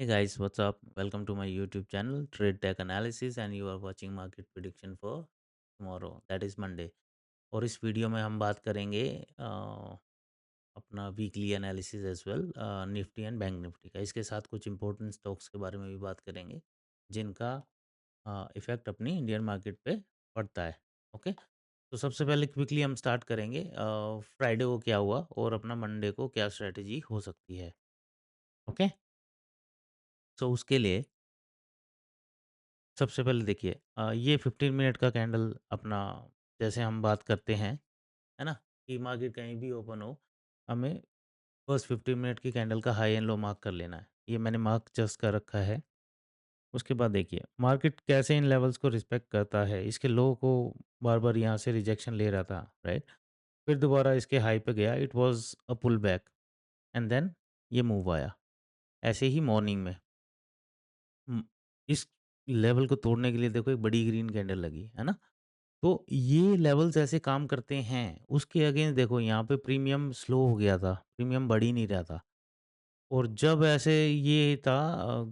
guys, what's up? Welcome to my YouTube channel Trade Tech Analysis and you are watching market prediction for tomorrow, that is Monday। और इस video में हम बात करेंगे अपना weekly analysis as well Nifty and bank Nifty का। इसके साथ कुछ इंपॉर्टेंट स्टॉक्स के बारे में भी बात करेंगे जिनका इफेक्ट अपनी इंडियन मार्केट पे पड़ता है। ओके, तो सबसे पहले क्विकली हम स्टार्ट करेंगे फ्राइडे को क्या हुआ और अपना मंडे को क्या स्ट्रेटेजी हो सकती है। ओके, सो उसके लिए सबसे पहले देखिए ये 15 मिनट का कैंडल अपना, जैसे हम बात करते हैं, है ना, कि मार्केट कहीं भी ओपन हो, हमें फर्स्ट 15 मिनट की कैंडल का हाई एंड लो मार्क कर लेना है। ये मैंने मार्क जस्ट कर रखा है। उसके बाद देखिए मार्केट कैसे इन लेवल्स को रिस्पेक्ट करता है। इसके लो को बार बार यहाँ से रिजेक्शन ले रहा था, राइट। फिर दोबारा इसके हाई पे गया, it was a pull back and then ये मूव आया। ऐसे ही मॉर्निंग में इस लेवल को तोड़ने के लिए देखो एक बड़ी ग्रीन कैंडल लगी है ना। तो ये लेवल्स ऐसे काम करते हैं। उसके अगेंस्ट देखो यहाँ पे प्रीमियम स्लो हो गया था, प्रीमियम बढ़ ही नहीं रहा था। और जब ऐसे ये था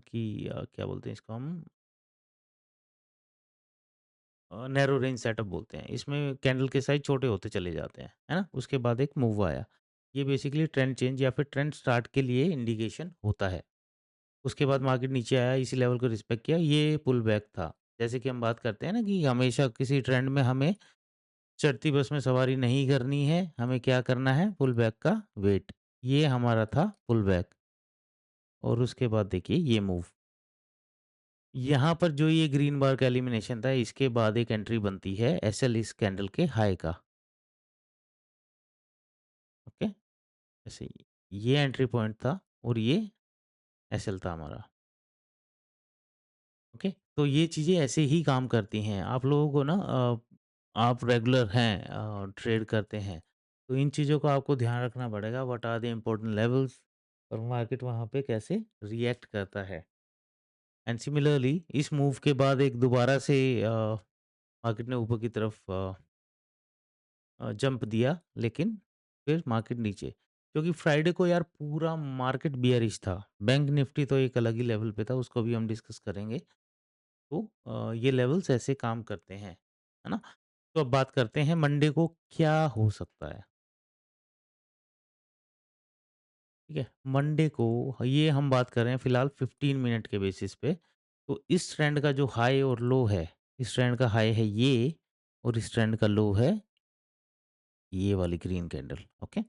कि क्या बोलते हैं इसको हम, नैरो रेंज सेटअप बोलते हैं, इसमें कैंडल के साइज छोटे होते चले जाते हैं, है ना। उसके बाद एक मूव आया। ये बेसिकली ट्रेंड चेंज या फिर ट्रेंड स्टार्ट के लिए इंडिकेशन होता है। उसके बाद मार्केट नीचे आया, इसी लेवल को रिस्पेक्ट किया, ये पुल बैक था। जैसे कि हम बात करते हैं ना कि हमेशा किसी ट्रेंड में हमें चढ़ती बस में सवारी नहीं करनी है, हमें क्या करना है, पुल बैक का वेट। ये हमारा था पुल बैक। और उसके बाद देखिए ये मूव, यहाँ पर जो ये ग्रीन बार का एलिमिनेशन था, इसके बाद एक एंट्री बनती है एसएल इस कैंडल के हाई का। ओके, ऐसे ही ये एंट्री पॉइंट था और ये एसएल था हमारा। ओके, तो ये चीज़ें ऐसे ही काम करती हैं। आप लोगों को ना आप रेगुलर हैं, ट्रेड करते हैं, तो इन चीज़ों का आपको ध्यान रखना पड़ेगा। What are the important levels और मार्केट वहाँ पे कैसे रिएक्ट करता है। एंड सिमिलरली इस मूव के बाद एक दोबारा से मार्केट ने ऊपर की तरफ जंप दिया, लेकिन फिर मार्केट नीचे, क्योंकि फ्राइडे को यार पूरा मार्केट बियरिश था। बैंक निफ्टी तो एक अलग ही लेवल पे था, उसको भी हम डिस्कस करेंगे। तो ये लेवल्स ऐसे काम करते हैं, है ना। तो अब बात करते हैं मंडे को क्या हो सकता है। ठीक है, मंडे को ये हम बात कर रहे हैं फिलहाल 15 मिनट के बेसिस पे। तो इस ट्रेंड का जो हाई और लो है, इस ट्रेंड का हाई है ये और इस ट्रेंड का लो है ये वाली ग्रीन कैंडल। ओके,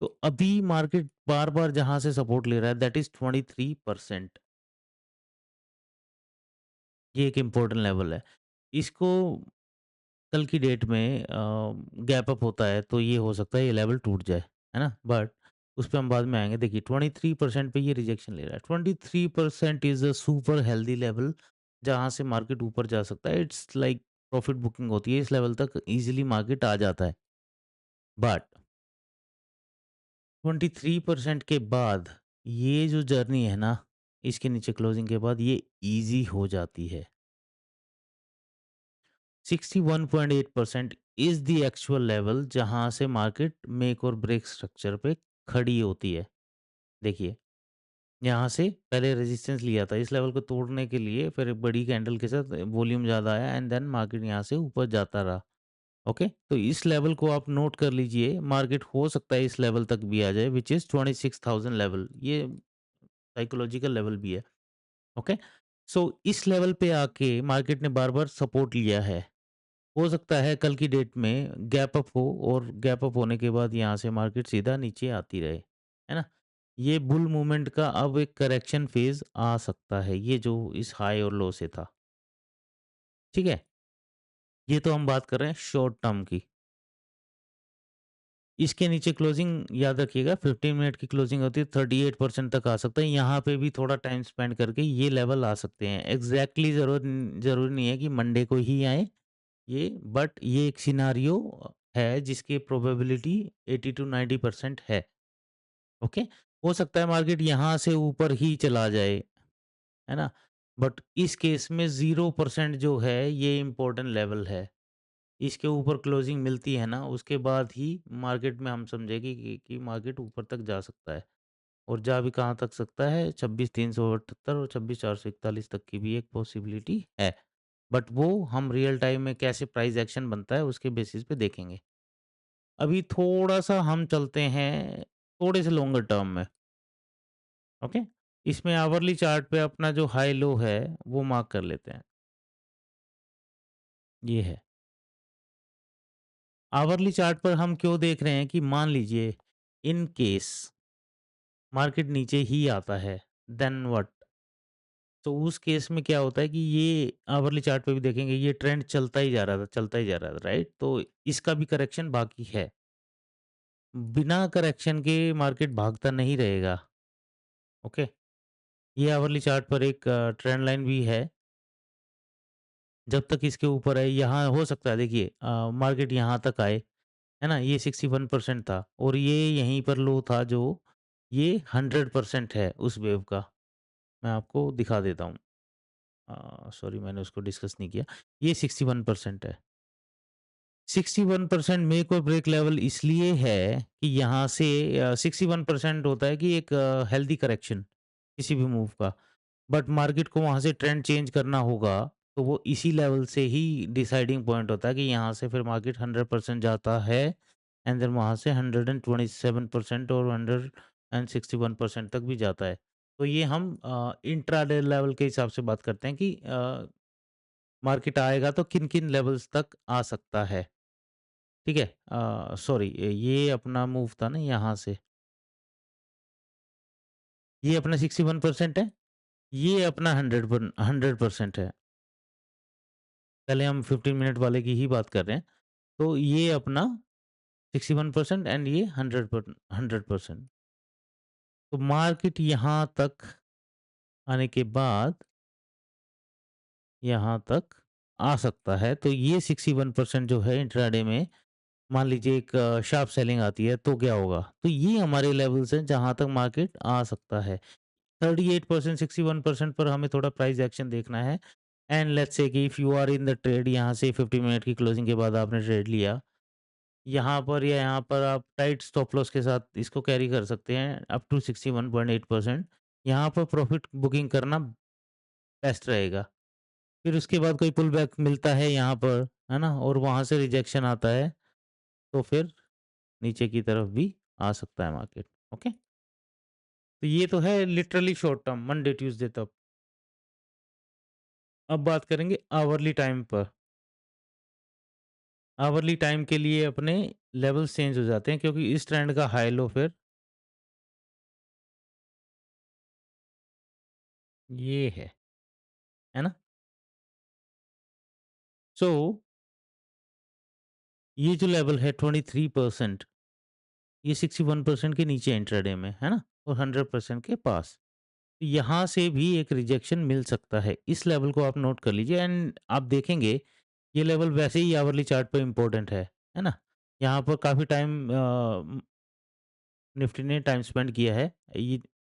तो अभी मार्केट बार बार जहां से सपोर्ट ले रहा है दैट इज 23%। ये एक इम्पोर्टेंट लेवल है। इसको कल की डेट में गैप अप होता है तो ये हो सकता है ये लेवल टूट जाए, है ना। बट उस पर हम बाद में आएंगे। देखिए 23% पे ये रिजेक्शन ले रहा है। 23% is a super healthy level जहाँ से मार्केट ऊपर जा सकता है। इट्स लाइक प्रॉफिट बुकिंग होती है, इस लेवल तक इजीली मार्केट आ जाता है। बट 23% के बाद ये जो जर्नी है ना, इसके नीचे क्लोजिंग के बाद ये इजी हो जाती है। 61.8% इज द एक्चुअल लेवल जहां से मार्केट मेक और ब्रेक स्ट्रक्चर पे खड़ी होती है। देखिए यहाँ से पहले रेजिस्टेंस लिया था, इस लेवल को तोड़ने के लिए फिर एक बड़ी कैंडल के साथ वॉल्यूम ज़्यादा आया एंड देन मार्केट यहाँ से ऊपर जाता रहा। ओके, तो इस लेवल को आप नोट कर लीजिए। मार्केट हो सकता है इस लेवल तक भी आ जाए विच इज़ 26,000 लेवल। ये साइकोलॉजिकल लेवल भी है। ओके, सो इस लेवल पे आके मार्केट ने बार बार सपोर्ट लिया है। हो सकता है कल की डेट में गैप अप हो और गैप अप होने के बाद यहाँ से मार्केट सीधा नीचे आती रहे, है ना। ये बुल मूवमेंट का अब एक करेक्शन फेज आ सकता है, ये जो इस हाई और लो से था। ठीक है, ये तो हम बात कर रहे हैं शॉर्ट टर्म की। इसके नीचे क्लोजिंग याद रखिएगा 15 मिनट की क्लोजिंग होती है, 38% तक आ सकता है। यहाँ पे भी थोड़ा टाइम स्पेंड करके ये लेवल आ सकते हैं। एग्जैक्टली जरूरी नहीं है कि मंडे को ही आए ये, बट ये एक सिनारियो है जिसकी प्रोबेबिलिटी 80 टू 90% है। ओके, हो सकता है मार्केट यहाँ से ऊपर ही चला जाए, है ना। बट इस केस में 0% जो है ये इम्पोर्टेंट लेवल है। इसके ऊपर क्लोजिंग मिलती है ना, उसके बाद ही मार्केट में हम समझेंगे कि मार्केट ऊपर तक जा सकता है। और जा भी कहाँ तक सकता है 26,378 और 26,441 तक की भी एक पॉसिबिलिटी है। बट वो हम रियल टाइम में कैसे प्राइस एक्शन बनता है उसके बेसिस पे देखेंगे। अभी थोड़ा-सा हम चलते हैं थोड़े से लॉन्गर टर्म में, ओके? इसमें आवरली चार्ट पे अपना जो हाई लो है वो मार्क कर लेते हैं। ये है। आवरली चार्ट पर हम क्यों देख रहे हैं कि मान लीजिए इन केस मार्केट नीचे ही आता है, देन व्हाट? तो उस केस में क्या होता है कि ये आवरली चार्ट पे भी देखेंगे ये ट्रेंड चलता ही जा रहा था, चलता ही जा रहा था, राइट? तो इसका भी करेक्शन बाकी है। बिना करेक्शन के मार्केट भागता नहीं रहेगा, ओके? ये आवरली चार्ट पर एक ट्रेंड लाइन भी है। जब तक इसके ऊपर है यहाँ हो सकता है देखिए मार्केट यहाँ तक आए, है ना? ये 61% था और ये यहीं पर लो था जो ये 100% है उस वेव का। मैं आपको दिखा देता हूँ। सॉरी मैंने उसको डिस्कस नहीं किया। ये 61% है। 61% मेक और ब्रेक लेवल इसलिए है कि यहाँ से 61% होता है कि एक हेल्दी करेक्शन किसी भी मूव का। बट मार्केट को वहाँ से ट्रेंड चेंज करना होगा, तो वो इसी लेवल से ही डिसाइडिंग पॉइंट होता है कि यहाँ से फिर मार्केट 100% जाता है एंड देन वहाँ से 127% और 161% तक भी जाता है। तो ये हम इंट्राडे लेवल के हिसाब से बात करते हैं कि मार्केट आएगा तो किन-किन लेवल्स तक आ सकता है, ठीक है? सॉरी ये अपना मूव था ना यहाँ से, ये अपना 61% है, ये अपना 100% है। पहले हम 15 मिनट वाले की ही बात कर रहे हैं। तो ये अपना 61% एंड ये 100%। तो मार्केट यहाँ तक आने के बाद यहाँ तक आ सकता है। तो ये 61% जो है इंट्राडे में मान लीजिए एक शार्प सेलिंग आती है तो क्या होगा? तो ये हमारे लेवल्स हैं जहाँ तक मार्केट आ सकता है। 38% 61% पर हमें थोड़ा प्राइस एक्शन देखना है एंड लेट्स से कि if you are in the trade यहाँ से 50 मिनट की क्लोजिंग के बाद आपने ट्रेड लिया। यहाँ पर या यहाँ पर आप टाइट स्टॉप लॉस के साथ इसको कैरी कर सकते हैं अप टू 61.8%। यहाँ पर प्रॉफिट बुकिंग करना बेस्ट रहेगा। फिर उसके बाद कोई पुल बैक मिलता है यहाँ पर, है ना? और वहाँ से रिजेक्शन आता है, तो फिर नीचे की तरफ भी आ सकता है मार्केट। ओके? तो ये तो है literally short term Monday, Tuesday तक। अब बात करेंगे आवरली टाइम पर। आवरली टाइम के लिए अपने लेवल्स चेंज हो जाते हैं क्योंकि इस ट्रेंड का हाई लो फिर ये है ना? सो ये जो लेवल है 23% ये 61% के नीचे इंट्राडे में, है ना? और 100% के पास। यहाँ से भी एक रिजेक्शन मिल सकता है। इस लेवल को आप नोट कर लीजिए एंड आप देखेंगे ये लेवल वैसे ही आवरली चार्ट पे इम्पोर्टेंट है ना? यहाँ पर काफ़ी टाइम निफ्टी ने टाइम स्पेंड किया है।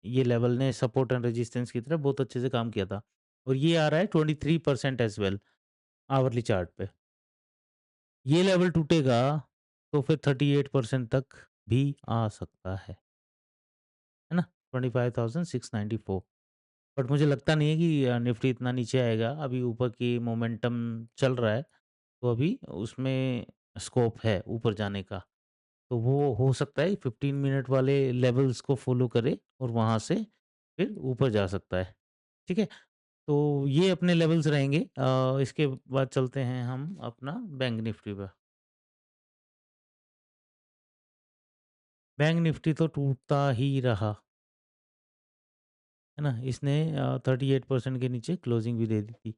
ये लेवल ने सपोर्ट एंड रेजिस्टेंस की तरह बहुत अच्छे से काम किया था और ये आ रहा है 23% एज़ वेल आवरली चार्ट पे। ये लेवल टूटेगा तो फिर 38% तक भी आ सकता है ना? 25,694 बट मुझे लगता नहीं है कि निफ्टी इतना नीचे आएगा। अभी ऊपर की मोमेंटम चल रहा है, तो अभी उसमें स्कोप है ऊपर जाने का। तो वो हो सकता है 15 मिनट वाले लेवल्स को फ़ॉलो करे और वहाँ से फिर ऊपर जा सकता है। ठीक है? तो ये अपने लेवल्स रहेंगे। इसके बाद चलते हैं हम अपना बैंक निफ्टी पे। बैंक निफ्टी तो टूटता ही रहा, है ना? इसने 38% के नीचे क्लोजिंग भी दे दी थी।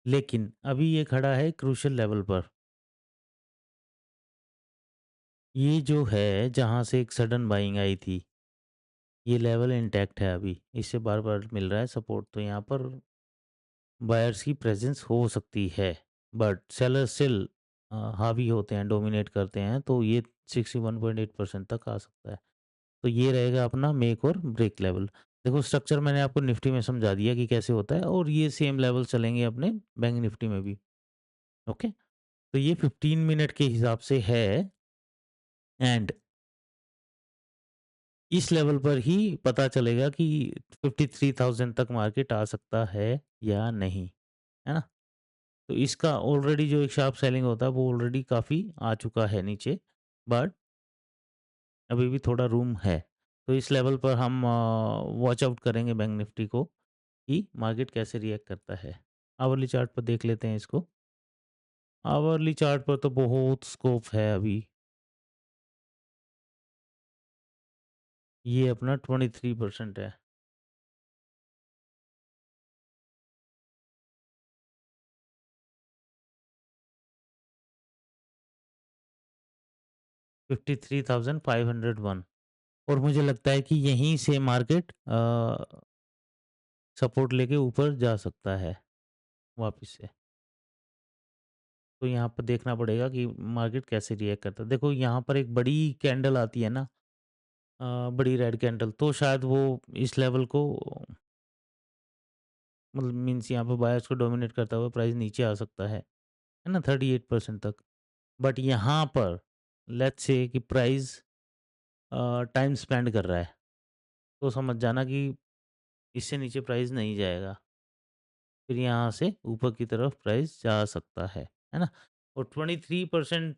लेकिन अभी ये खड़ा है क्रूशियल लेवल पर। ये जो है जहाँ से एक सडन बाइंग आई थी, ये लेवल इंटैक्ट है अभी। इससे बार-बार मिल रहा है सपोर्ट तो यहाँ पर बायर्स की प्रेज़ेंस हो सकती है। बट सेलर्स स्टिल हावी होते हैं, डोमिनेट करते हैं तो ये 61.8% तक आ सकता है। तो ये रहेगा अपना मेक और ब्रेक लेवल। देखो स्ट्रक्चर मैंने आपको निफ्टी में समझा दिया कि कैसे होता है और ये सेम लेवल चलेंगे अपने बैंक निफ्टी में भी। ओके? तो ये 15 मिनट के हिसाब से है एंड इस लेवल पर ही पता चलेगा कि 53,000 तक मार्केट आ सकता है या नहीं, है ना? तो इसका ऑलरेडी जो एक शार्प सेलिंग होता है वो ऑलरेडी काफ़ी आ चुका है नीचे, बट अभी भी थोड़ा रूम है। तो इस लेवल पर हम वॉच आउट करेंगे बैंक निफ्टी को कि मार्केट कैसे रिएक्ट करता है। आवरली चार्ट पर देख लेते हैं इसको। आवरली चार्ट पर तो बहुत स्कोप है अभी। ये अपना 23% है। 53,501 और मुझे लगता है कि यहीं से मार्केट सपोर्ट लेके ऊपर जा सकता है वापस से। तो यहाँ पर देखना पड़ेगा कि मार्केट कैसे रिएक्ट करता है। देखो यहाँ पर एक बड़ी कैंडल आती है ना, बड़ी रेड कैंडल, तो शायद वो इस लेवल को मतलब मीन्स यहाँ पे बायर्स को डोमिनेट करता हुआ प्राइस नीचे आ सकता है ना 38% तक। बट यहाँ पर लेट्स से कि प्राइस टाइम स्पेंड कर रहा है, तो समझ जाना कि इससे नीचे प्राइस नहीं जाएगा। फिर यहाँ से ऊपर की तरफ प्राइस जा सकता है ना? और 23%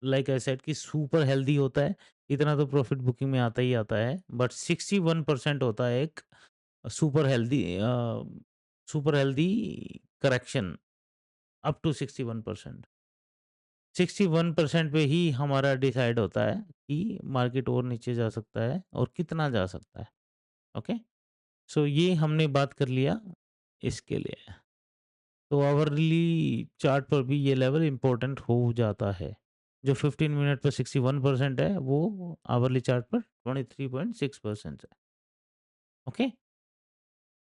लाइक आई सेड कि सुपर हेल्दी होता है, इतना तो प्रॉफिट बुकिंग में आता ही आता है। बट 61% होता है एक super healthy super healthy correction up to 61%। 61% पे ही हमारा डिसाइड होता है कि मार्केट और नीचे जा सकता है और कितना जा सकता है। ओके? सो ये हमने बात कर लिया इसके लिए। तो आवरली चार्ट पर भी ये लेवल इम्पोर्टेंट हो जाता है। जो 15 मिनट पर 61% है, वो आवरली चार्ट पर 23.6% है। ओके?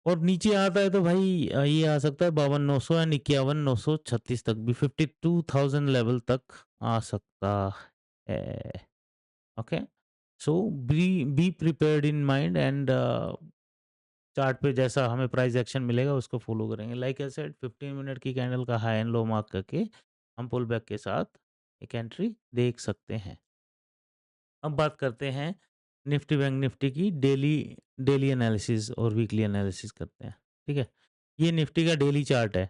और नीचे आता है तो भाई ये आ सकता है 52,900 एंड 51,936 तक भी 52,000 लेवल तक आ सकता है। Okay? So be prepared in mind and chart पे जैसा हमें प्राइस एक्शन मिलेगा उसको फॉलो करेंगे। लाइक आई सेड 15 मिनट की कैंडल का हाई एंड लो मार्क करके हम पुल बैक के साथ एक एंट्री देख सकते हैं। अब बात करते हैं निफ्टी बैंक निफ्टी की डेली डेली एनालिसिस और वीकली एनालिसिस करते हैं। ठीक है? ये निफ्टी का डेली चार्ट है।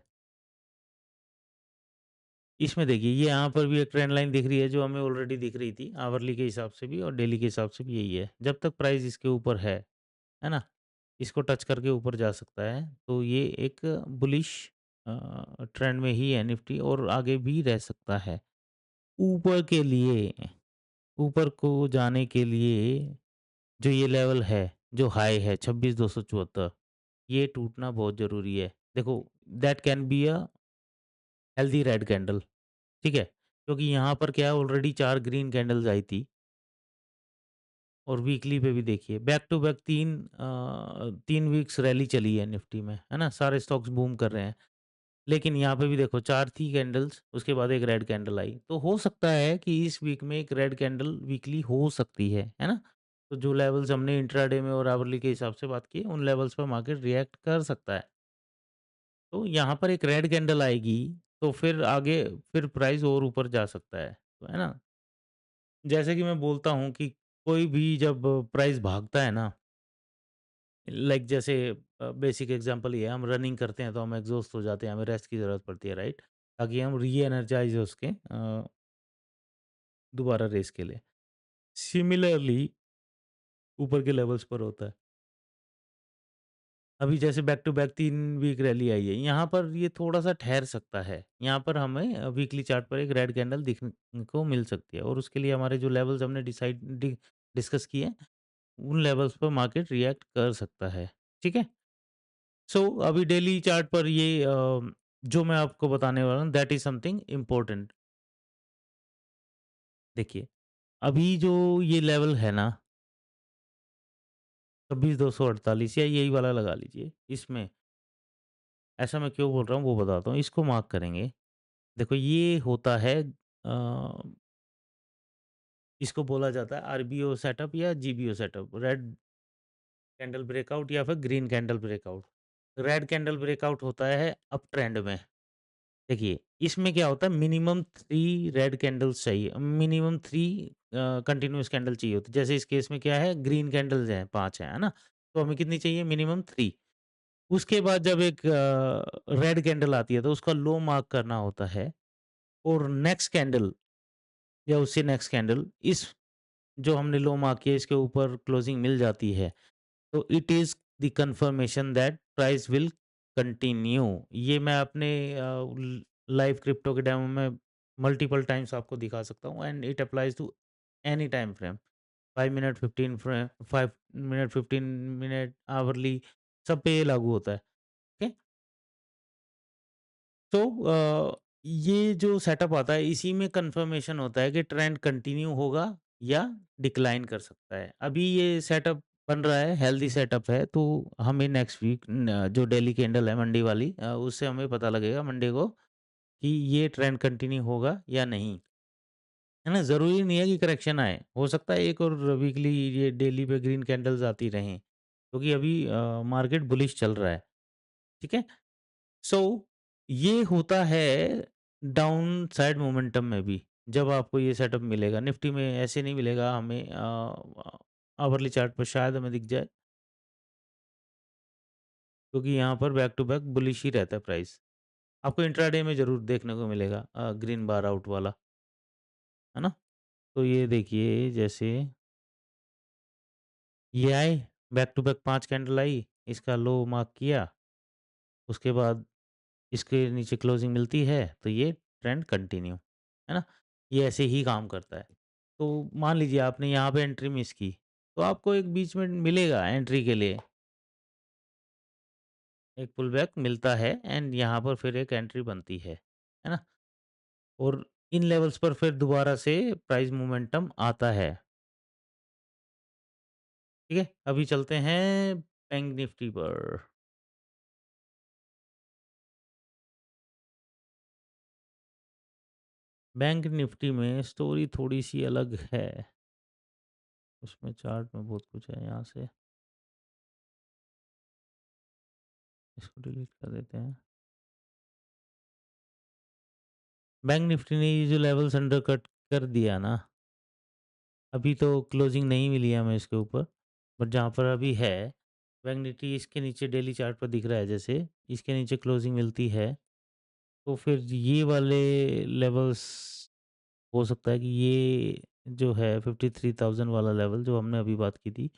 इसमें देखिए ये यहाँ पर भी एक ट्रेंड लाइन दिख रही है जो हमें ऑलरेडी दिख रही थी आवरली के हिसाब से भी और डेली के हिसाब से भी यही है। जब तक प्राइस इसके ऊपर है ना? इसको टच करके ऊपर जा सकता है। तो ये एक बुलिश ट्रेंड में ही है निफ्टी और आगे भी रह सकता है। ऊपर के लिए ऊपर को जाने के लिए जो ये लेवल है, जो हाई है 26,274 ये टूटना बहुत ज़रूरी है। देखो that can be a healthy red candle, ठीक है? क्योंकि यहाँ पर क्या है ऑलरेडी 4 ग्रीन कैंडल्स आई थी और वीकली पे भी देखिए back to back 3 weeks rally चली है निफ्टी में, है ना? सारे स्टॉक्स बूम कर रहे हैं। लेकिन यहाँ पे भी देखो 4 थी कैंडल्स, उसके बाद एक रेड कैंडल आई। तो हो सकता है कि इस वीक में एक रेड कैंडल वीकली हो सकती है ना? तो जो लेवल्स हमने इंट्राडे में और आवरली के हिसाब से बात की, उन लेवल्स पर मार्केट रिएक्ट कर सकता है। तो यहाँ पर एक रेड कैंडल आएगी, तो फिर आगे फिर प्राइस और ऊपर जा सकता है ना? जैसे कि मैं बोलता हूँ कि कोई भी जब प्राइस भागता है ना, लाइक जैसे बेसिक एग्जांपल ये है, हम रनिंग करते हैं तो हम एग्ज़ॉस्ट हो जाते हैं, हमें रेस्ट की ज़रूरत पड़ती है, राइट? ताकि हम री-एनर्जाइज़ हो सकें दोबारा रेस के लिए। सिमिलरली ऊपर के लेवल्स पर होता है। अभी जैसे back to back 3 week rally आई है, यहाँ पर ये थोड़ा-सा ठहर सकता है। यहाँ पर हमें वीकली चार्ट पर एक रेड कैंडल दिखने को मिल सकती है और उसके लिए हमारे जो लेवल्स हमने डिस्कस किए, उन लेवल्स पर मार्केट रिएक्ट कर सकता है। ठीक है? सो अभी डेली चार्ट पर ये जो मैं आपको बताने वाला हूँ दैट इज़ समथिंग इम्पोर्टेंट। देखिए, अभी जो ये लेवल है ना 26,248 या यही वाला लगा लीजिए, इसमें ऐसा मैं क्यों बोल रहा हूँ वो बताता हूँ, इसको मार्क करेंगे। देखो ये होता है इसको बोला जाता है आरबीओ सेटअप या GBO setup, red candle breakout या फिर green candle breakout. Red candle breakout होता है अप ट्रेंड में। देखिए, इसमें क्या होता है मिनिमम 3 रेड कैंडल्स चाहिए। मिनिमम 3 कंटिन्यूअस कैंडल चाहिए होती है। जैसे इस केस में क्या है ग्रीन कैंडल्स हैं 5 हैं, है ना? तो हमें कितनी चाहिए मिनिमम 3। उसके बाद जब एक रेड कैंडल आती है तो उसका लो मार्क करना होता है और नेक्स्ट कैंडल या उससे नेक्स्ट कैंडल इस जो हमने लो मार्क किया इसके ऊपर क्लोजिंग मिल जाती है, तो it is the confirmation that price will continue. ये मैं अपने लाइव क्रिप्टो के डेमो में मल्टीपल टाइम्स आपको दिखा सकता हूँ and it applies to any time frame. 5 minute 15 frame 5 minute 15 minute hourly सब पे ये लागू होता है। ओके। तो ये जो सेटअप आता है इसी में कंफर्मेशन होता है कि ट्रेंड कंटिन्यू होगा या डिक्लाइन कर सकता है। अभी ये सेटअप बन रहा है, हेल्दी सेटअप है, तो हमें नेक्स्ट वीक जो डेली कैंडल है मंडे वाली उससे हमें पता लगेगा मंडे को कि ये ट्रेंड कंटिन्यू होगा या नहीं। है ना? ज़रूरी नहीं है कि करेक्शन आए, हो सकता है एक और वीकली ये डेली पे ग्रीन कैंडल्स आती रहें, क्योंकि अभी मार्केट बुलिश चल रहा है। ठीक है? सो ये होता है डाउन साइड मोमेंटम में भी, जब आपको ये सेटअप मिलेगा। निफ्टी में ऐसे नहीं मिलेगा हमें आवरली चार्ट पर शायद हमें दिख जाए, क्योंकि यहाँ पर बैक टू बैक बुलिश ही रहता है प्राइस। आपको इंट्राडे में ज़रूर देखने को मिलेगा ग्रीन बार आउट वाला, है ना? तो ये देखिए जैसे ये आए, बैक टू बैक 5 कैंडल आई, इसका लो मार्क किया, उसके बाद इसके नीचे क्लोजिंग मिलती है तो ये ट्रेंड कंटिन्यू, है ना? ये ऐसे ही काम करता है। तो मान लीजिए आपने यहाँ पे एंट्री मिस की, तो आपको एक बीच में मिलेगा एंट्री के लिए, एक पुल बैक मिलता है एंड यहाँ पर फिर एक एंट्री बनती है ना? और इन लेवल्स पर फिर दोबारा से प्राइस मोमेंटम आता है, ठीक है? अभी चलते हैं बैंक निफ्टी पर। बैंक निफ्टी में स्टोरी थोड़ी-सी अलग है, उसमें चार्ट में बहुत कुछ है यहाँ से, इसको डिलीट कर देते हैं। बैंक निफ्टी ने ये जो लेवल्स अंडर कट कर दिया ना, अभी तो क्लोजिंग नहीं मिली है हमें इसके ऊपर, बट जहाँ पर अभी है, बैंक निफ्टी इसके नीचे डेली चार्ट पर दिख रहा है जैसे, इसके नीचे क्लोजिंग मिलती है, तो फिर ये वाले लेवल्स हो सकता है कि ये जो है 53,000 वाला लेवल जो हमने अभी बात की थी,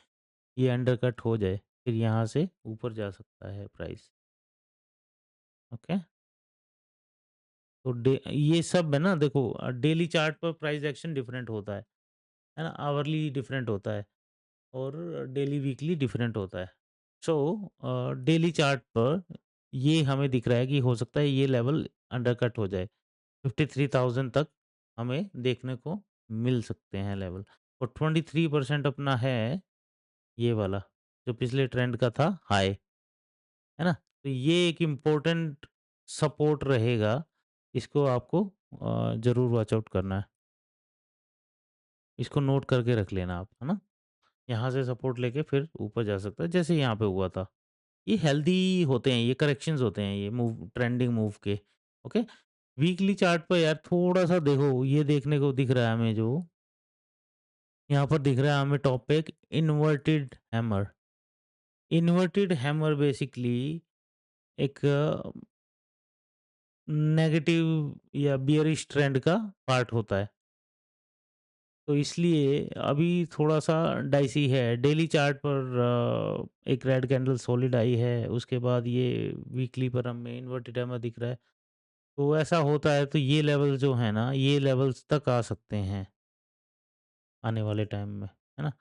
ये अंडर कट हो जाए, फिर यहाँ से ऊपर जा सकता है प्राइस। ओके? तो ये सब है ना देखो डेली चार्ट पर प्राइस एक्शन डिफरेंट होता है ना? आवरली डिफरेंट होता है और डेली वीकली डिफरेंट होता है। सो डेली चार्ट पर ये हमें दिख रहा है कि हो सकता है ये लेवल अंडरकट हो जाए। 53,000 तक हमें देखने को मिल सकते हैं लेवल और 23% अपना है ये वाला, जो पिछले ट्रेंड का था हाई, है ना? तो ये एक इम्पोर्टेंट सपोर्ट रहेगा, इसको आपको ज़रूर वॉच आउट करना है। इसको नोट करके रख लेना आप, है ना? यहाँ से सपोर्ट लेके फिर ऊपर जा सकता है, जैसे यहाँ पे हुआ था। ये हेल्दी होते हैं, ये करेक्शंस होते हैं, ये मूव ट्रेंडिंग मूव के, ओके? वीकली चार्ट पे यार थोड़ा-सा देखो, ये देखने को दिख रहा है हमें जो, यहाँ पर दिख रहा है हमें टॉप पे एक inverted hammer. Inverted hammer basically एक नेगेटिव या बियरिश ट्रेंड का पार्ट होता है। तो इसलिए अभी थोड़ा-सा डाइसी है। डेली चार्ट पर एक रेड कैंडल सॉलिड आई है, उसके बाद ये वीकली पर हमें इन्वर्टेड हैमर दिख रहा है। तो ऐसा होता है तो ये लेवल जो है ना, ये लेवल्स तक आ सकते हैं आने वाले टाइम में, है ना?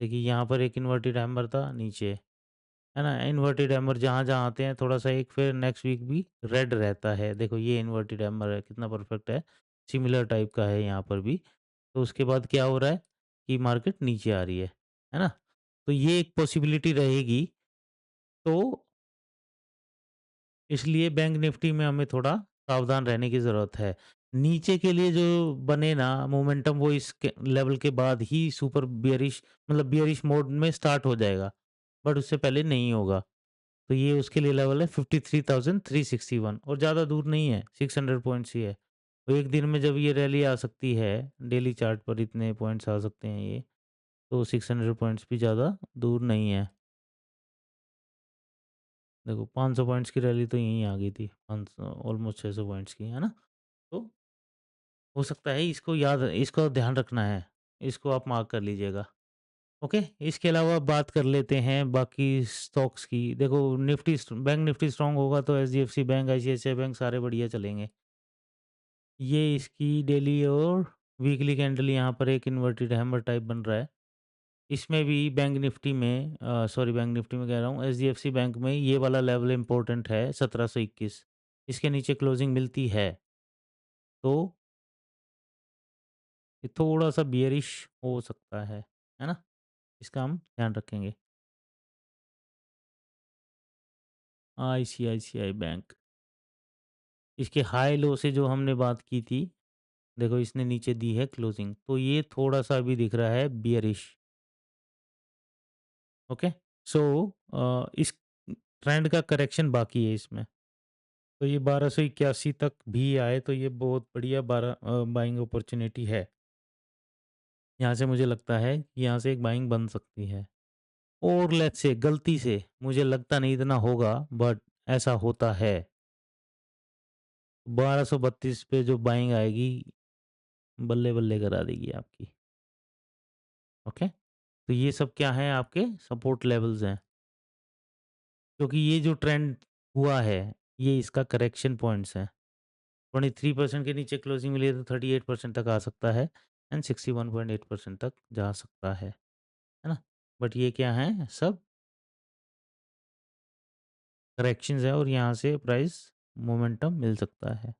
देखिए यहाँ पर एक इन्वर्टेड हैमर था नीचे, है ना? इन्वर्टेड हैमर जहाँ-जहाँ आते हैं थोड़ा-सा एक फिर नेक्स्ट वीक भी रेड रहता है। देखो ये इन्वर्टेड हैमर है, कितना परफेक्ट है। सिमिलर टाइप का है यहाँ पर भी। तो उसके बाद क्या हो रहा है कि मार्केट नीचे आ रही है ना? तो ये एक पॉसिबिलिटी रहेगी। तो इसलिए बैंक निफ्टी में हमें थोड़ा सावधान रहने की ज़रूरत है। नीचे के लिए जो बने ना मोमेंटम वो इस के लेवल के बाद ही सुपर बियरिश मतलब बियरिश मोड में स्टार्ट हो जाएगा, बट उससे पहले नहीं होगा। तो ये उसके लिए लेवल है 53,361 और ज़्यादा दूर नहीं है, 600 पॉइंट्स ही है। तो एक दिन में जब ये रैली आ सकती है, डेली चार्ट पर इतने पॉइंट्स आ सकते हैं ये, तो 600 पॉइंट्स भी ज़्यादा दूर नहीं है। देखो 500 पॉइंट्स की रैली तो यहीं आ गई थी, 500 ऑलमोस्ट 600 पॉइंट्स की, है ना? तो हो सकता है इसको ध्यान रखना है, इसको आप मार्क कर लीजिएगा। ओके, इसके अलावा बात कर लेते हैं बाकी स्टॉक्स की। देखो बैंक निफ्टी स्ट्रांग होगा तो एचडीएफसी बैंक, आईसीआईसीआई बैंक सारे बढ़िया चलेंगे। ये इसकी डेली और वीकली कैंडल यहाँ पर एक इन्वर्टेड हैमर टाइप बन रहा है। इसमें भी बैंक निफ्टी में कह रहा हूँ, एचडीएफसी बैंक में ये वाला लेवल इम्पोर्टेंट है 1721। इसके नीचे क्लोजिंग मिलती है तो ये थोड़ा सा बियरिश हो सकता है ना? इसका हम ध्यान रखेंगे। आईसीआईसीआई बैंक, इसके हाई लो से जो हमने बात की थी, देखो इसने नीचे दी है क्लोजिंग, तो ये थोड़ा सा अभी दिख रहा है बियरिश। ओके, सो इस ट्रेंड का करेक्शन बाकी है इसमें। तो ये 1281 तक भी आए तो ये बहुत बढ़िया बाइंग अपॉर्चुनिटी है। यहाँ से मुझे लगता है कि यहाँ से एक बाइंग बन सकती है। और लेट्स से गलती से, मुझे लगता नहीं इतना होगा, बट ऐसा होता है, 1232 पे जो बाइंग आएगी, बल्ले बल्ले करा देगी आपकी। ओके, तो ये सब क्या है, आपके सपोर्ट लेवल्स हैं, क्योंकि ये जो ट्रेंड हुआ है, ये इसका करेक्शन पॉइंट्स हैं। 23% के नीचे क्लोजिंग मिली है तो 38% तक आ सकता है, एंड 61.8% तक जा सकता है ना? बट ये क्या है, सब करेक्शंस है और यहाँ से प्राइस मोमेंटम मिल सकता है।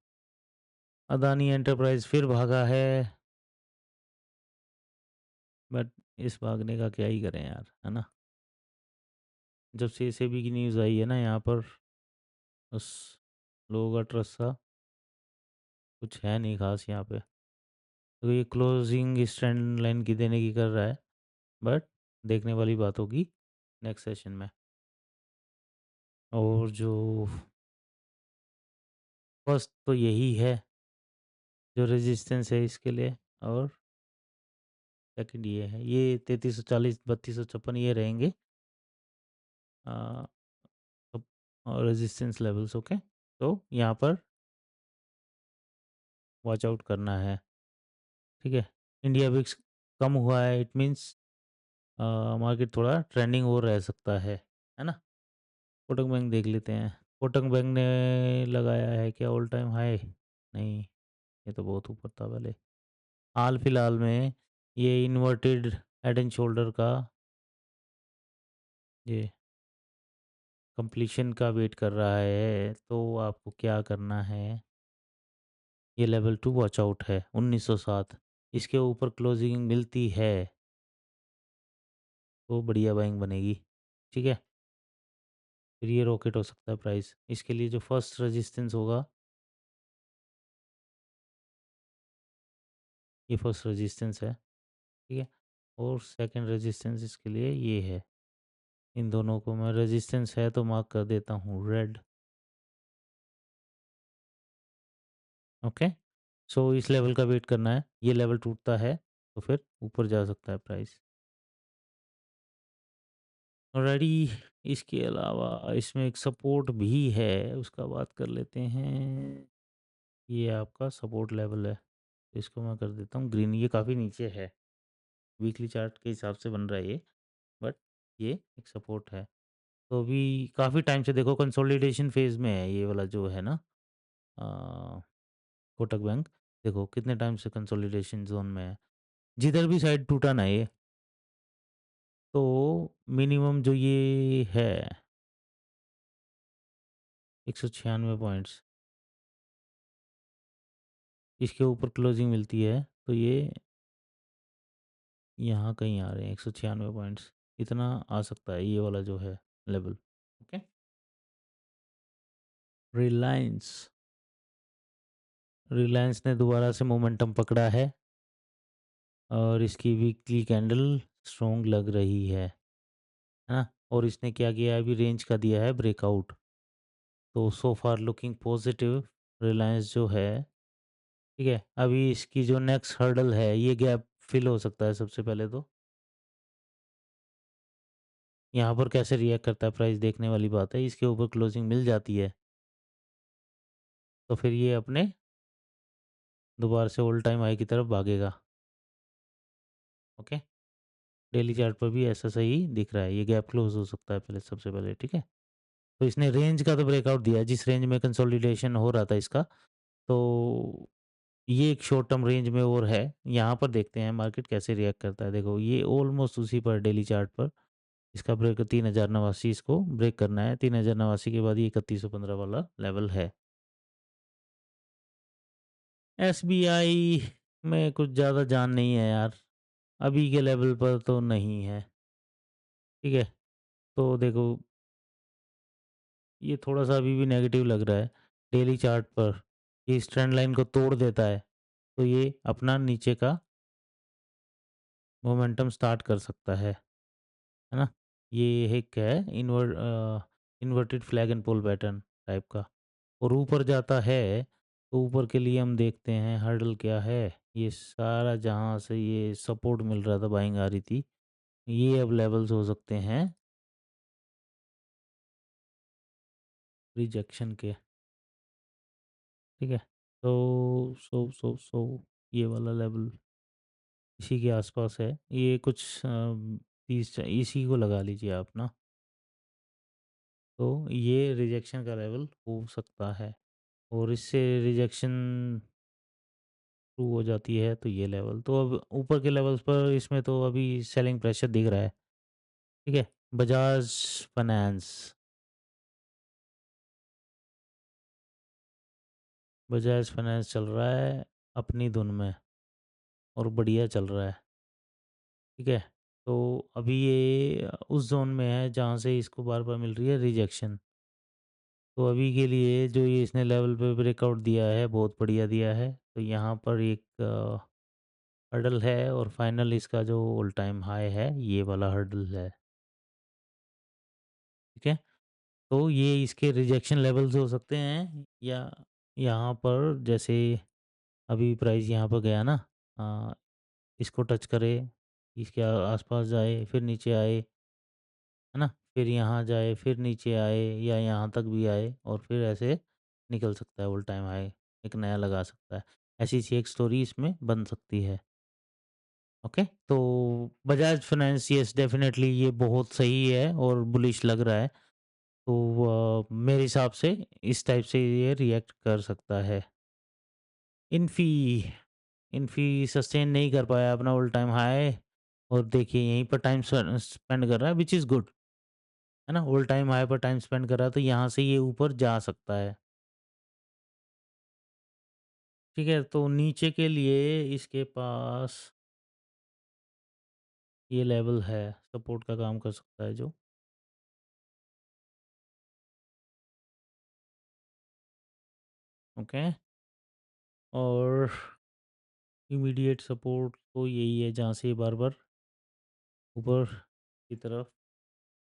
अदानी एंटरप्राइज फिर भागा है, बट इस भागने का क्या ही करें यार, है ना? जब से एसएबी की न्यूज़ आई है ना यहाँ पर, बस लोगों का ट्रस्ट सा कुछ है नहीं खास यहाँ पे। तो ये क्लोजिंग इस ट्रेंड लाइन की देने की कर रहा है, बट देखने वाली बात होगी नेक्स्ट सेशन में। और जो फर्स्ट तो यही है जो रेजिस्टेंस है इसके लिए, और सेकंड ये है, ये 3340 3256 ये रहेंगे रेजिस्टेंस लेवल्स। ओके, तो यहाँ पर वॉच आउट करना है, ठीक है? इंडिया विक्स कम हुआ है, इट मीन्स मार्केट थोड़ा ट्रेंडिंग और रह सकता है ना? कोटक बैंक देख लेते हैं। कोटक बैंक ने लगाया है क्या ऑल टाइम हाई? नहीं, ये तो बहुत ऊपर था पहले। हाल फिलहाल में ये इन्वर्टेड हेड एंड शोल्डर का ये कंप्लीशन का वेट कर रहा है, तो आपको क्या करना है, ये लेवल 2 वॉच आउट है 1907। इसके ऊपर क्लोजिंग मिलती है तो बढ़िया बाइंग बनेगी, ठीक है? फिर ये रॉकेट हो सकता है प्राइस। इसके लिए जो फर्स्ट रेजिस्टेंस होगा, ये फर्स्ट रेजिस्टेंस है, ठीक है? और सेकंड रेजिस्टेंस इसके लिए ये है। इन दोनों को मैं, रेजिस्टेंस है तो मार्क कर देता हूँ रेड। ओके, सो इस लेवल का वेट करना है, ये लेवल टूटता है तो फिर ऊपर जा सकता है प्राइस। ऑलरेडी इसके अलावा इसमें एक सपोर्ट भी है, उसका बात कर लेते हैं। ये आपका सपोर्ट लेवल है, इसको मैं कर देता हूँ ग्रीन। ये काफ़ी नीचे है, वीकली चार्ट के हिसाब से बन रहा है ये, बट ये एक सपोर्ट है। तो अभी काफ़ी टाइम से देखो कंसोलिडेशन फेज़ में है ये वाला जो है ना, अ, कोटक बैंक। देखो कितने टाइम से कंसोलिडेशन ज़ोन में है, जिधर भी साइड टूटा ना ये, तो मिनिमम जो ये है 196 पॉइंट्स, इसके ऊपर क्लोजिंग मिलती है तो ये यहाँ कहीं आ रहे हैं 196 पॉइंट्स, इतना आ सकता है ये वाला जो है लेवल। ओके, रिलायंस, रिलायंस ने दोबारा से मोमेंटम पकड़ा है और इसकी वीकली कैंडल स्ट्रॉन्ग लग रही है ना? और इसने क्या किया है, अभी रेंज का दिया है ब्रेकआउट, तो सो फार लुकिंग पॉजिटिव रिलायंस जो है। ठीक है? अभी इसकी जो नेक्स्ट हर्डल है, ये गैप फिल हो सकता है सबसे पहले तो। यहाँ पर कैसे रिएक्ट करता है प्राइस देखने वाली बात है। इसके ऊपर क्लोजिंग मिल जाती है, तो फिर ये अपने दोबारा से ऑल टाइम हाई की तरफ भागेगा। ओके? डेली चार्ट पर भी ऐसा सही दिख रहा है। ये गैप क्लोज़ हो सकता है पहले सबसे पहले, ठीक है? तो इसने रेंज का तो ब्रेकआउट दिया है, जिस रेंज में कंसोलिडेशन हो रहा था इसका, तो ये एक शॉर्ट टर्म रेंज में और है। यहाँ पर देखते हैं मार्केट कैसे रिएक्ट करता है। देखो ये ऑलमोस्ट उसी पर डेली चार्ट पर इसका ब्रेक 3089 इसको ब्रेक करना है। 3089 के बाद ये 3115 वाला लेवल है। एसबीआई में कुछ ज़्यादा जान नहीं है यार, अभी के लेवल पर तो नहीं है, ठीक है? तो देखो ये थोड़ा-सा अभी भी नेगेटिव लग रहा है। डेली चार्ट पर ये इस ट्रेंड लाइन को तोड़ देता है, तो ये अपना नीचे का मोमेंटम स्टार्ट कर सकता है ना? ये एक है inverted flag and pole pattern type का, और ऊपर जाता है, तो ऊपर के लिए हम देखते हैं हर्डल क्या है। ये सारा जहाँ से ये सपोर्ट मिल रहा था, बाइंग आ रही थी, ये अब लेवल्स हो सकते हैं रिजेक्शन के, ठीक है? तो ये वाला लेवल इसी के आसपास है। ये कुछ 30 इसी को लगा लीजिए आप ना, तो ये रिजेक्शन का लेवल हो सकता है, और इससे रिजेक्शन शुरू हो जाती है तो ये लेवल, तो अब ऊपर के लेवल्स पर इसमें तो अभी सेलिंग प्रेशर दिख रहा है, ठीक है? बजाज फाइनेंस, बजाज फाइनेंस चल रहा है अपनी धुन में और बढ़िया चल रहा है, ठीक है? तो अभी ये उस जोन में है जहाँ से इसको बार-बार मिल रही है रिजेक्शन। तो अभी के लिए जो ये इसने लेवल पे ब्रेकआउट दिया है, बहुत बढ़िया दिया है। तो यहाँ पर एक हर्डल है, और फाइनल इसका जो ऑल टाइम हाई है, ये वाला हर्डल है, ठीक है? तो ये इसके रिजेक्शन लेवल्स हो सकते हैं, या यहाँ पर जैसे अभी प्राइस यहाँ पर गया ना, अ, इसको टच करे, इसके आसपास जाए, फिर नीचे आए, है ना? फिर यहाँ जाए, फिर नीचे आए, या यहाँ तक भी आए, और फिर ऐसे निकल सकता है ऑल टाइम हाई, एक नया लगा सकता है। ऐसी सी एक स्टोरी इसमें बन सकती है। ओके, तो बजाज फाइनेंस, यस डेफिनेटली ये बहुत सही है और बुलिश लग रहा है। तो मेरे हिसाब से इस टाइप से ये रिएक्ट कर सकता है। इन्फी इन्फी सस्टेन नहीं कर पाया अपना ऑल टाइम हाई, और देखिए यहीं पर टाइम स्पेंड कर रहा है, विच इज़ गुड, है ना? ऑल टाइम हाई पर टाइम स्पेंड कर रहा है, तो यहाँ से ये ऊपर जा सकता है, ठीक है? तो नीचे के लिए इसके पास ये लेवल है, सपोर्ट का काम कर सकता है जो, ओके? और इमीडिएट सपोर्ट तो यही है जहाँ से ये बार-बार ऊपर की तरफ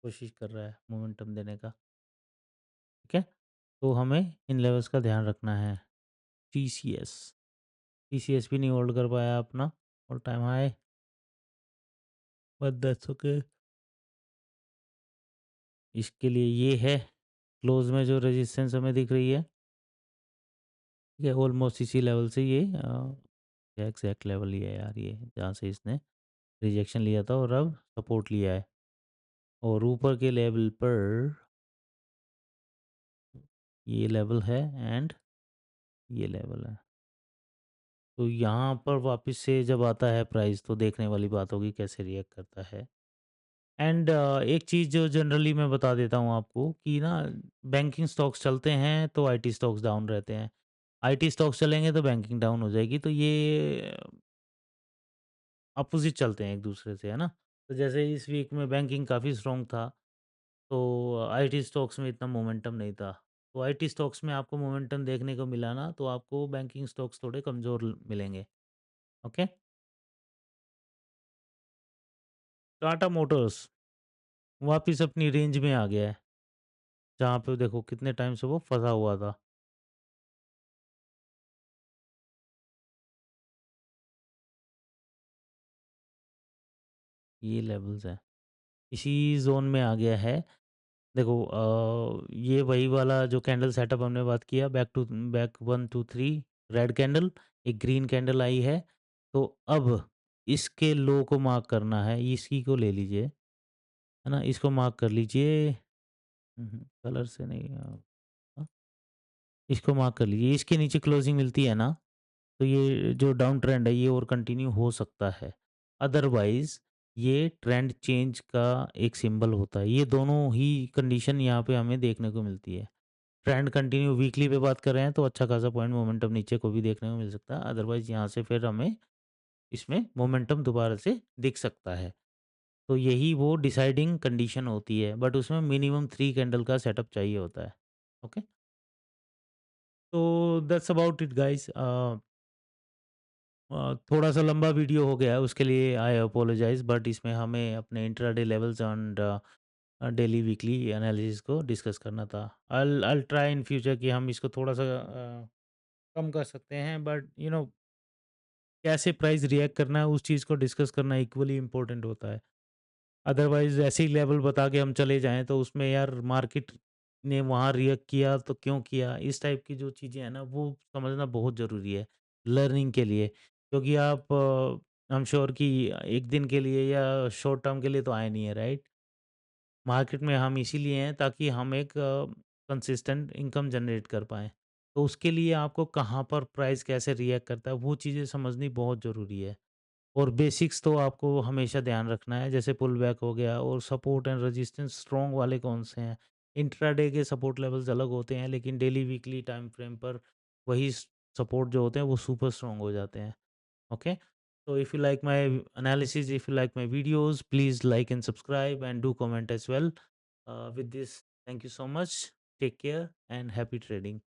कोशिश कर रहा है मोमेंटम देने का, ठीक है? तो हमें इन लेवल्स का ध्यान रखना है। टीसीएस, टीसीएस भी नहीं होल्ड कर पाया अपना all time high, but that's okay. इसके लिए ये है, क्लोज में जो रेजिस्टेंस हमें दिख रही है, ठीक है? ऑलमोस्ट इसी लेवल से ये एग्जैक्ट लेवल ही है यार, ये जहाँ से इसने रिजेक्शन लिया था और अब सपोर्ट लिया है, और ऊपर के लेवल पर ये लेवल है, एंड ये लेवल है। तो यहाँ पर वापस से जब आता है प्राइस, तो देखने वाली बात होगी कैसे रिएक्ट करता है। एंड एक चीज़ जो जनरली मैं बता देता हूँ आपको कि ना, बैंकिंग स्टॉक्स चलते हैं तो आईटी स्टॉक्स डाउन रहते हैं, आईटी स्टॉक्स चलेंगे तो बैंकिंग डाउन हो जाएगी, तो ये अपोजिट चलते हैं एक दूसरे से, है ना? तो जैसे इस वीक में बैंकिंग काफ़ी स्ट्रॉन्ग था, तो आईटी स्टॉक्स में इतना मोमेंटम नहीं था। तो आईटी स्टॉक्स में आपको मोमेंटम देखने को मिला ना, तो आपको बैंकिंग स्टॉक्स थोड़े कमज़ोर मिलेंगे। ओके, टाटा मोटर्स वापिस अपनी रेंज में आ गया है, जहाँ पे देखो कितने टाइम से वो फंसा हुआ था। ये लेवल्स हैं। इसी ज़ोन में आ गया है। देखो ये वही वाला जो कैंडल सेटअप हमने बात किया, बैक 1 2 3 रेड कैंडल, एक ग्रीन कैंडल आई है। तो अब इसके लो को मार्क करना है, इसी को ले लीजिए, है ना? इसको मार्क कर लीजिए। कलर से नहीं इसको मार्क कर लीजिए। इसके नीचे क्लोजिंग मिलती है ना, तो ये जो डाउन ट्रेंड है ये और कंटिन्यू हो सकता है। अदरवाइज़ ये ट्रेंड चेंज का एक सिंबल होता है। ये दोनों ही कंडीशन यहाँ पे हमें देखने को मिलती है। ट्रेंड कंटिन्यू वीकली पे बात कर रहे हैं तो अच्छा खासा पॉइंट मोमेंटम नीचे को भी देखने को मिल सकता है। अदरवाइज़ यहाँ से फिर हमें इसमें मोमेंटम दोबारा से दिख सकता है। तो यही वो डिसाइडिंग कंडीशन होती है, बट उसमें मिनिमम 3 कैंडल का सेटअप चाहिए होता है। ओके? तो दैट्स अबाउट इट गाइस। थोड़ा-सा लंबा वीडियो हो गया है, उसके लिए आई अपोलोजाइज़, बट इसमें हमें अपने intraday levels and daily weekly analysis को डिस्कस करना था। I will try in future कि हम इसको थोड़ा-सा कम कर सकते हैं, बट कैसे प्राइस रिएक्ट करना है उस चीज़ को डिस्कस करना इक्वली इम्पोर्टेंट होता है। अदरवाइज़ ऐसे ही लेवल बता के हम चले जाएँ तो उसमें यार मार्केट ने वहाँ रिएक्ट किया तो क्यों किया? इस टाइप की जो चीज़ें हैं ना वो समझना बहुत ज़रूरी है लर्निंग के लिए। क्योंकि आप आई एम श्योर कि एक दिन के लिए या शॉर्ट टर्म के लिए तो आए नहीं है, राइट? मार्केट में हम इसीलिए हैं ताकि हम एक कंसिस्टेंट इनकम जनरेट कर पाएँ। तो उसके लिए आपको कहाँ पर प्राइस कैसे रिएक्ट करता है वो चीज़ें समझनी बहुत ज़रूरी है। और बेसिक्स तो आपको हमेशा ध्यान रखना है, जैसे पुल बैक हो गया और सपोर्ट एंड रेजिस्टेंस स्ट्रॉन्ग वाले कौन से हैं। इंट्राडे के सपोर्ट लेवल्स अलग होते हैं, लेकिन डेली वीकली टाइम फ्रेम पर वही सपोर्ट जो होते हैं वो सुपर स्ट्रॉन्ग हो जाते हैं। Okay, so if you like my analysis, if you like my videos, please like and subscribe and do comment as well. With this, thank you so much. Take care and happy trading.